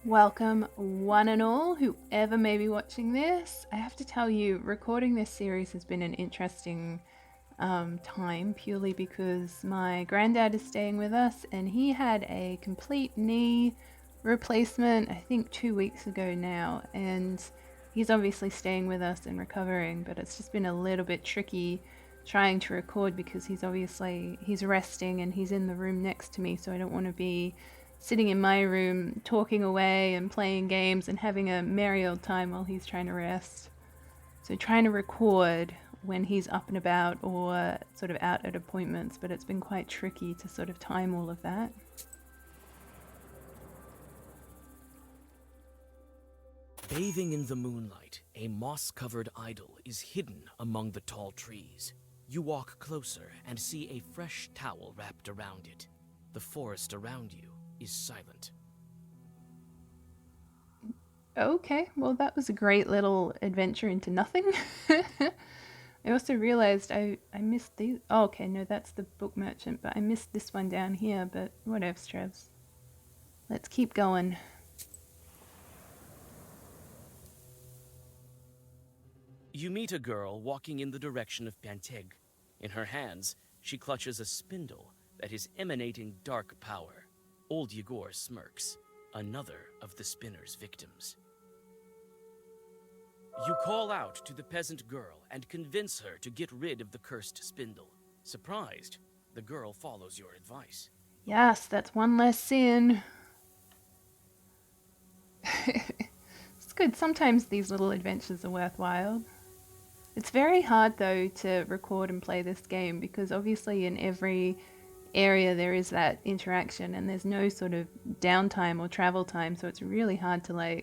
Welcome, one and all, whoever may be watching this. I have to tell you, recording this series has been an interesting time purely because my granddad is staying with us and he had a complete knee replacement, I think 2 weeks ago now. And he's obviously staying with us and recovering, but it's just been a little bit tricky trying to record because he's resting and he's in the room next to me, so I don't want to be sitting in my room talking away and playing games and having a merry old time while he's trying to rest. So trying to record when he's up and about or sort of out at appointments, but it's been quite tricky to sort of time all of that. Bathing in the moonlight, a moss-covered idol is hidden among the tall trees. You walk closer and see a fresh towel wrapped around it. The forest around you is silent. Okay, well that was a great little adventure into nothing. I also realized I missed these. Oh, okay, no, that's the book merchant, but I missed this one down here, but whatever, Strevs. Let's keep going. You meet a girl walking in the direction of Panteg. In her hands, she clutches a spindle that is emanating dark power. Old Yegor smirks, another of the spinner's victims. You call out to the peasant girl and convince her to get rid of the cursed spindle. Surprised, the girl follows your advice. Yes, that's one less sin. It's good. Sometimes these little adventures are worthwhile. It's very hard though to record and play this game because obviously in every area there is that interaction and there's no sort of downtime or travel time, so it's really hard to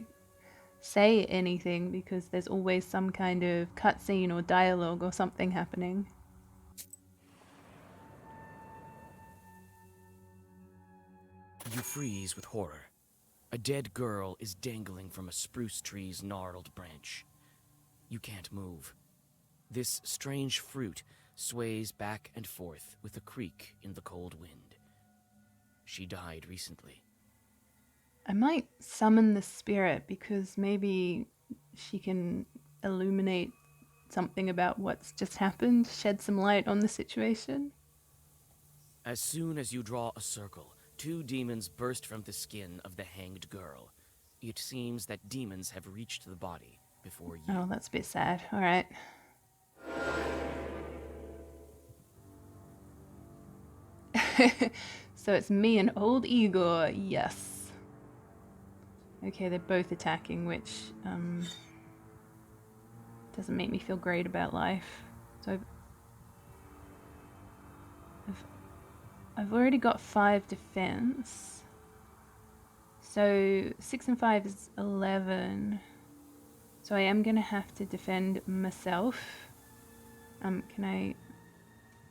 say anything because there's always some kind of cutscene or dialogue or something happening. You freeze with horror. A dead girl is dangling from a spruce tree's gnarled branch. You can't move. This strange fruit sways back and forth with a creak in the cold wind. She died recently. I might summon the spirit because maybe she can illuminate something about what's just happened, shed some light on the situation. As soon as you draw a circle, two demons burst from the skin of the hanged girl. It seems that demons have reached the body before you. Oh, that's a bit sad. All right. So it's me and old Igor, yes. Okay, they're both attacking, which doesn't make me feel great about life. So I've already got 5 defense. So 6 and 5 is 11. So I am gonna have to defend myself. Can I?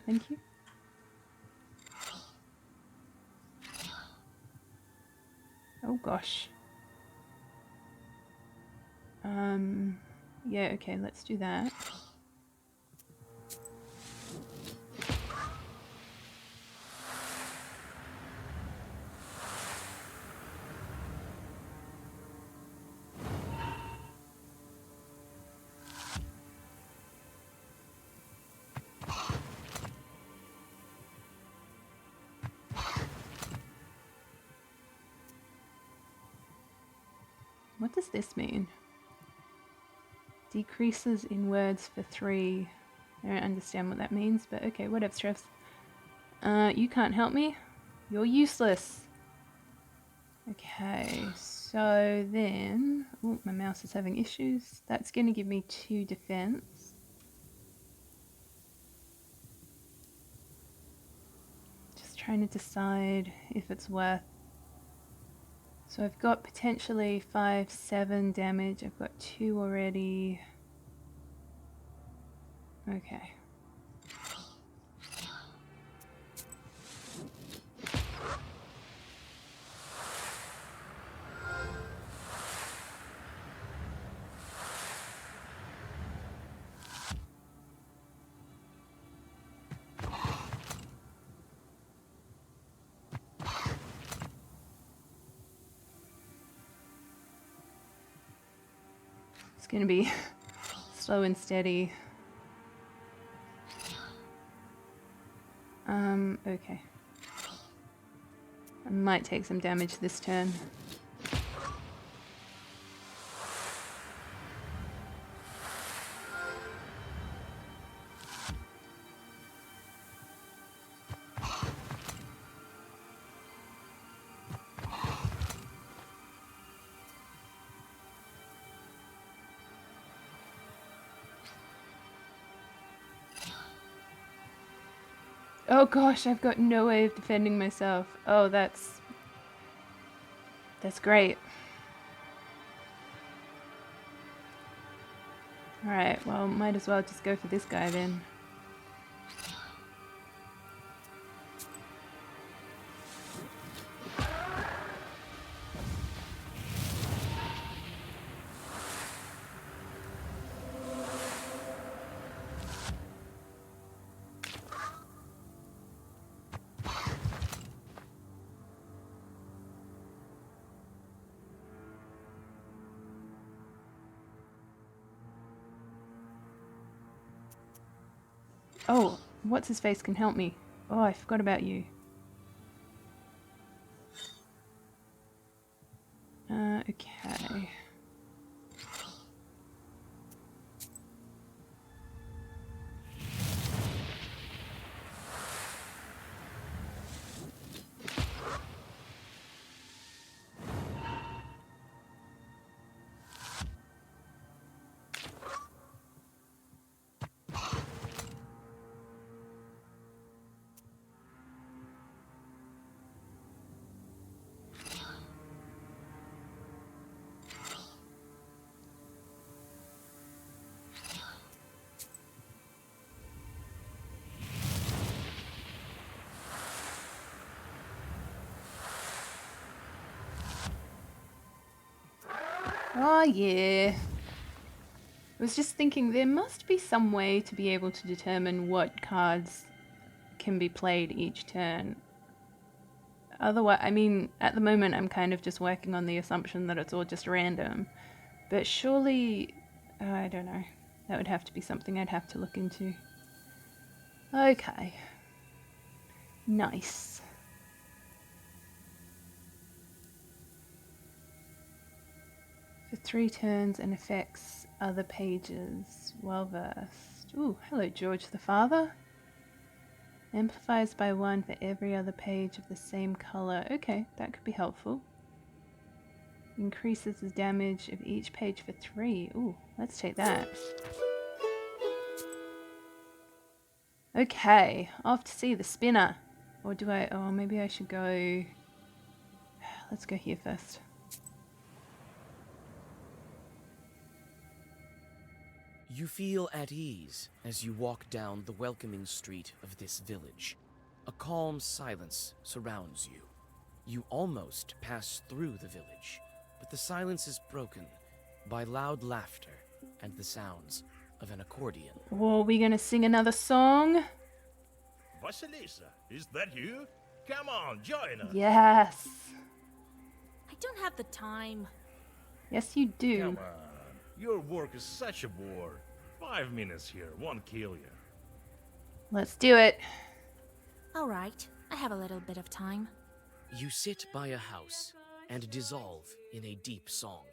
Thank you. Oh gosh. Yeah, okay, let's do that. What does this mean? Decreases in words for 3. I don't understand what that means, but okay, whatever, Stress. You can't help me? You're useless. Okay, so then... Oh, my mouse is having issues. That's going to give me 2 defense. Just trying to decide if it's worth... So I've got potentially 5, 7 damage. I've got 2 already. Okay. gonna be slow and steady. Okay. I might take some damage this turn. Oh gosh, I've got no way of defending myself. Oh, that's great. Alright, well, might as well just go for this guy then. Oh, what's his face can help me. Oh, I forgot about you. Okay. Oh yeah. I was just thinking there must be some way to be able to determine what cards can be played each turn. Otherwise, I mean, at the moment I'm kind of just working on the assumption that it's all just random. But surely, I don't know. That would have to be something I'd have to look into. Okay. Nice. For 3 turns and affects other pages. Well versed. Ooh, hello George the Father. Amplifies by 1 for every other page of the same color. Okay, that could be helpful. Increases the damage of each page for 3. Ooh, let's take that. Okay, off to see the spinner. Or do I... Oh, maybe I should go... Let's go here first. You feel at ease as you walk down the welcoming street of this village. A calm silence surrounds you. You almost pass through the village, but the silence is broken by loud laughter and the sounds of an accordion. Oh, are we gonna sing another song? Vasilisa, is that you? Come on, join us. Yes. I don't have the time. Yes, you do. Come on. Your work is such a bore. 5 minutes here won't kill you. Let's do it. All right, I have a little bit of time. You sit by a house and dissolve in a deep song.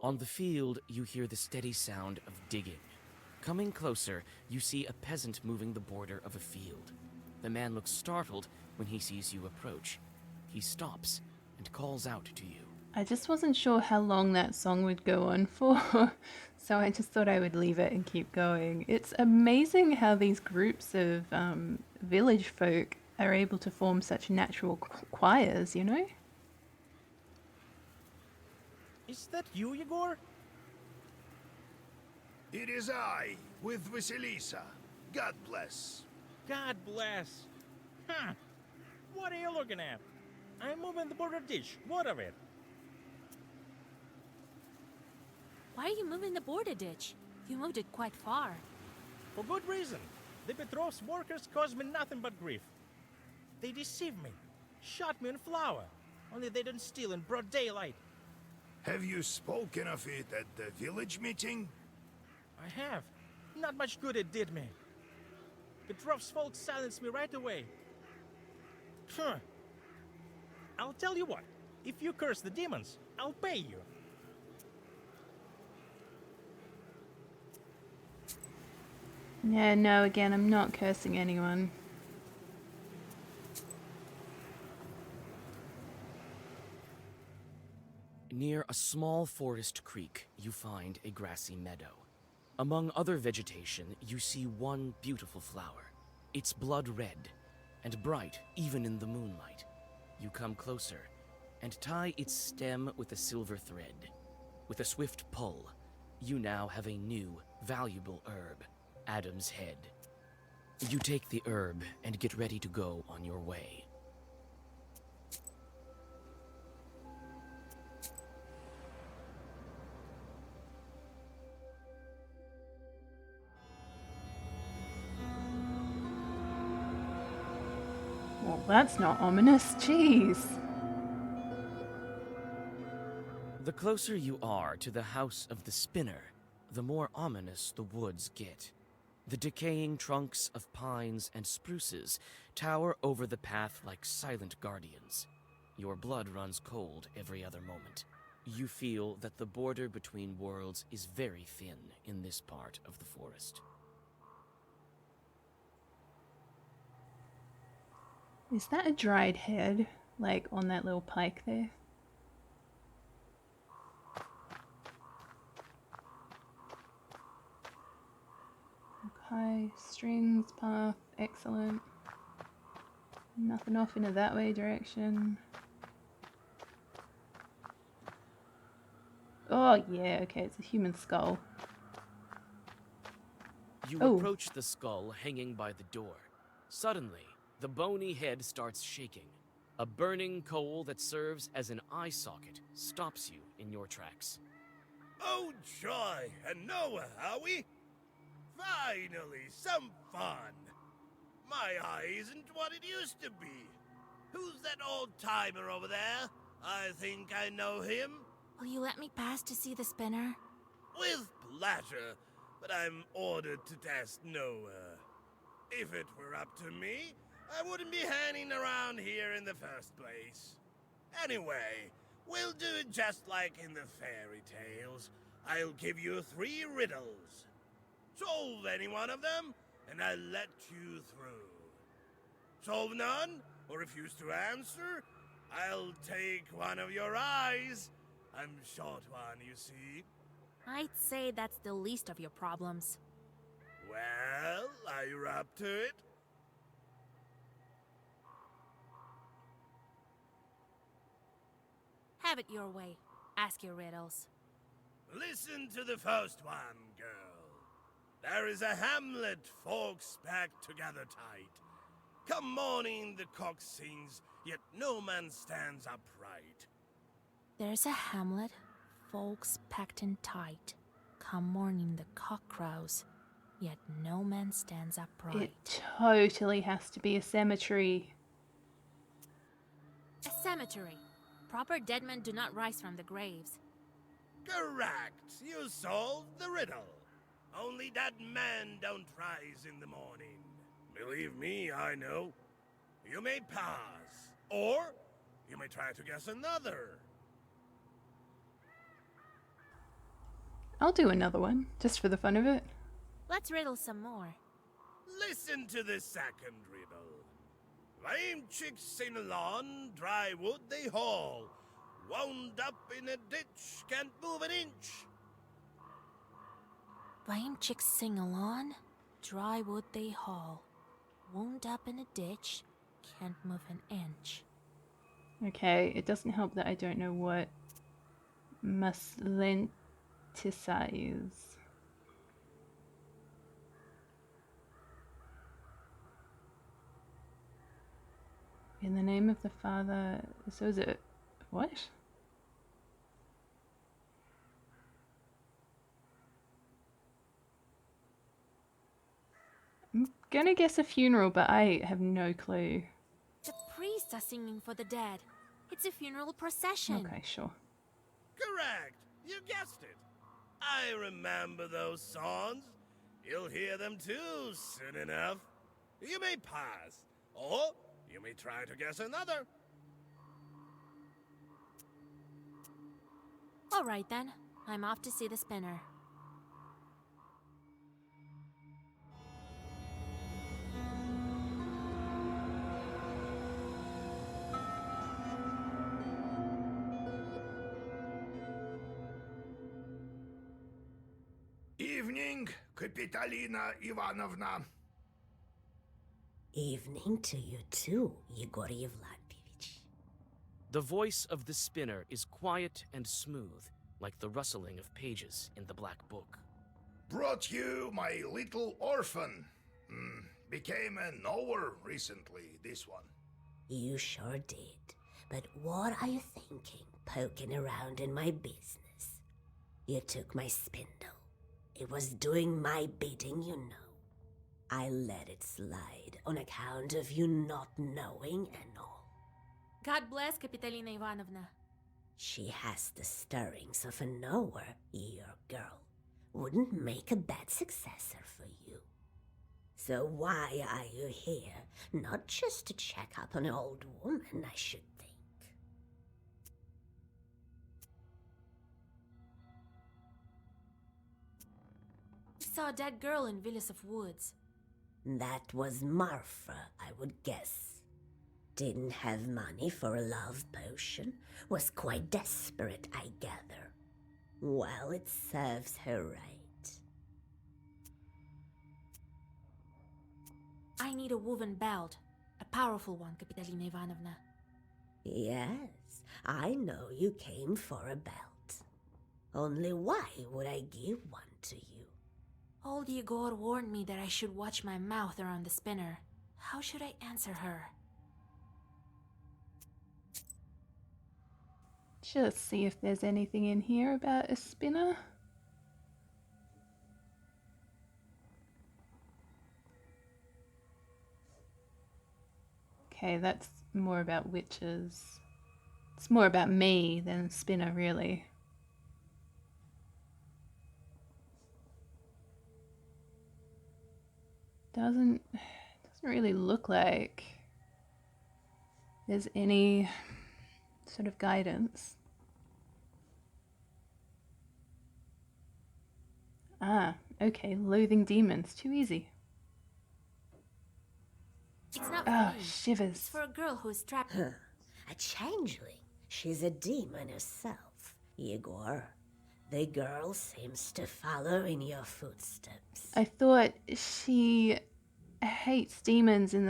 On the field, you hear the steady sound of digging. Coming closer, you see a peasant moving the border of a field. The man looks startled when he sees you approach. He stops and calls out to you. I just wasn't sure how long that song would go on for, so I just thought I would leave it and keep going. It's amazing how these groups of village folk are able to form such natural choirs, you know? Is that you, Yegor? It is I, with Vasilisa. God bless. God bless. What are you looking at? I'm moving the border ditch. What of it? Why are you moving the border ditch? You moved it quite far. For good reason. The Petrov's workers caused me nothing but grief. They deceived me, shot me in flour, only they didn't steal in broad daylight. Have you spoken of it at the village meeting? I have. Not much good it did me. Petrov's folks silenced me right away. I'll tell you what. If you curse the demons, I'll pay you. Yeah, no, again, I'm not cursing anyone. Near a small forest creek, you find a grassy meadow. Among other vegetation, you see one beautiful flower. It's blood red and bright even in the moonlight. You come closer and tie its stem with a silver thread. With a swift pull, you now have a new, valuable herb, Adam's head. You take the herb and get ready to go on your way. Well, that's not ominous. Jeez. The closer you are to the house of the spinner, the more ominous the woods get. The decaying trunks of pines and spruces tower over the path like silent guardians. Your blood runs cold every other moment. You feel that the border between worlds is very thin in this part of the forest. Is that a dried head, like on that little pike there? Okay, strings, path, excellent. Nothing off in a that way direction. Oh yeah, okay, it's a human skull. You Oh. approach the skull hanging by the door. Suddenly, the bony head starts shaking. A burning coal that serves as an eye socket stops you in your tracks. Oh, joy! And Noah, are we? Finally, some fun! My eye isn't what it used to be. Who's that old-timer over there? I think I know him. Will you let me pass to see the spinner? With pleasure, but I'm ordered to test Noah. If it were up to me, I wouldn't be hanging around here in the first place. Anyway, we'll do it just like in the fairy tales. I'll give you 3 riddles. Solve any one of them, and I'll let you through. Solve none, or refuse to answer, I'll take one of your eyes. I'm short one, you see. I'd say that's the least of your problems. Well, are you up to it? Have it your way. Ask your riddles. Listen to the first one, girl. There is a hamlet, folks packed together tight. Come morning the cock sings, yet no man stands upright. There's a hamlet, folks packed in tight. Come morning the cock crows, yet no man stands upright. It totally has to be a cemetery. A cemetery. Proper dead men do not rise from the graves. Correct. You solved the riddle. Only that men don't rise in the morning. Believe me, I know. You may pass, or you may try to guess another. I'll do another one, just for the fun of it. Let's riddle some more. Listen to the second riddle. Lame chicks sing along, dry wood they haul. Wound up in a ditch, can't move an inch. Lame chicks sing along, dry wood they haul. Wound up in a ditch, can't move an inch. Okay, it doesn't help that I don't know what Maslentissa is. In the name of the Father, so is it, what? I'm gonna guess a funeral, but I have no clue. The priests are singing for the dead. It's a funeral procession. Okay, sure. Correct. You guessed it. I remember those songs. You'll hear them too soon enough. You may pass, or you may try to guess another. All right then, I'm off to see the spinner. Evening, Kapitalina Ivanovna. Evening to you too, Yegor Yevlampevich. The voice of the spinner is quiet and smooth, like the rustling of pages in the Black Book. Brought you my little orphan. Became a knower recently, this one. You sure did. But what are you thinking, poking around in my business? You took my spindle. It was doing my bidding, you know. I let it slide on account of you not knowing and all. God bless Kapitalina Ivanovna. She has the stirrings of a knower, your girl. Wouldn't make a bad successor for you. So why are you here? Not just to check up on an old woman, I should think. We saw a dead girl in Villas of Woods. That was Marfa, I would guess. Didn't have money for a love potion. Was quite desperate, I gather. Well, it serves her right. I need a woven belt. A powerful one, Kapitalina Ivanovna. Yes, I know you came for a belt. Only why would I give one to you? Old Yegor warned me that I should watch my mouth around the spinner. How should I answer her? Just see if there's anything in here about a spinner. Okay, that's more about witches. It's more about me than spinner, really. Doesn't really look like there's any sort of guidance. Ah, okay, loathing demons, too easy. It's not for Oh, me. It's shivers. for a girl who's trapped. A changeling. She's a demon herself, Yegor. The girl seems to follow in your footsteps. I thought she hates demons in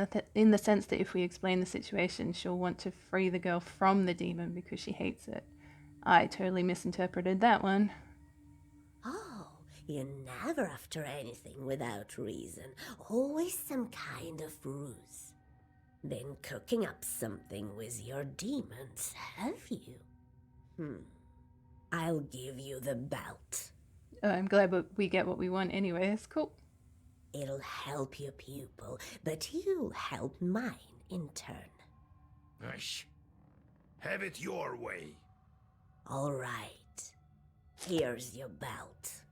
the sense that if we explain the situation, she'll want to free the girl from the demon because she hates it. I totally misinterpreted that one. Oh, you're never after anything without reason. Always some kind of ruse. Been cooking up something with your demons, have you? I'll give you the belt. Oh, I'm glad we get what we want anyway. It's cool. It'll help your pupil, but you'll help mine in turn. Hush. Have it your way. All right. Here's your belt.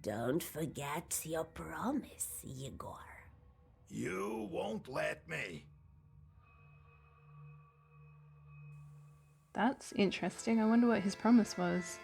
Don't forget your promise, Yegor. You won't let me. That's interesting. I wonder what his promise was.